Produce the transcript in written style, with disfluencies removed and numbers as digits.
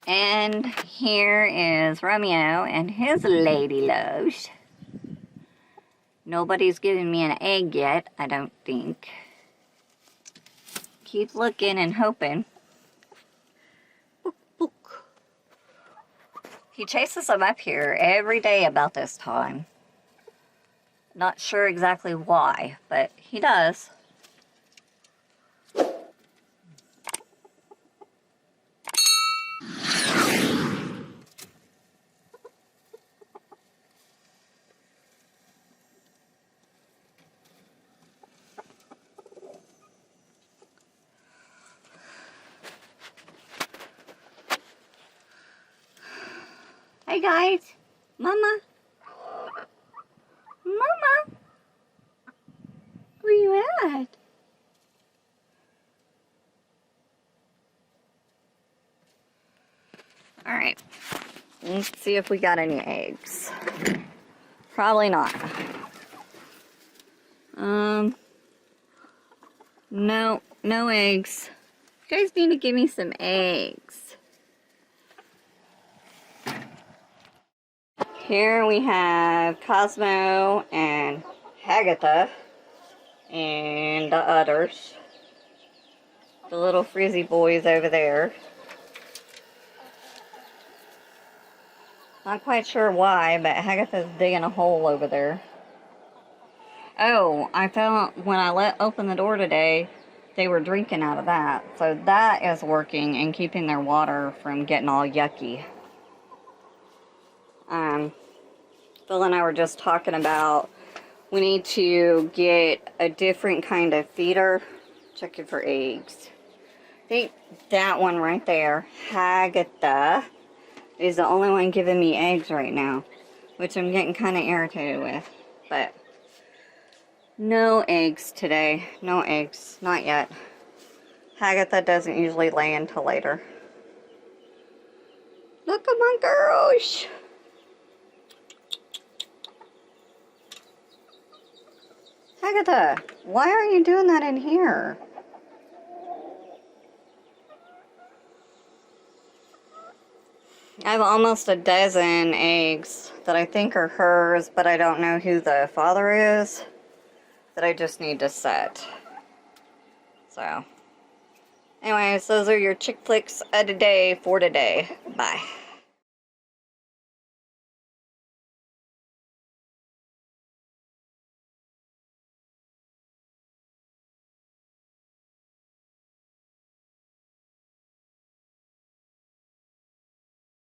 And here is Romeo and his lady loves. Nobody's given me an egg yet, I don't think. Keep looking and hoping. Book, book. He chases them up here every day about this time. Not sure exactly why, but he does. Hey guys, Mama, Mama, where you at? All right, let's see if we got any eggs. Probably not. No eggs. You guys need to give me some eggs. Here we have Cosmo and Agatha and the others. The little frizzy boys over there. Not quite sure why, but Agatha's digging a hole over there. Oh, I found when I opened the door today, they were drinking out of that. So that is working and keeping their water from getting all yucky. Phil and I were just talking about we need to get a different kind of feeder. Checking for eggs. I think that one right there, Agatha, is the only one giving me eggs right now, which I'm getting kind of irritated with. But no eggs today. No eggs. Not yet. Agatha doesn't usually lay until later. Look at my girls. Agatha, why are you doing that in here? I have almost a dozen eggs that I think are hers, but I don't know who the father is, that I just need to set. So, anyways, those are your chick flicks of the day for today. Bye.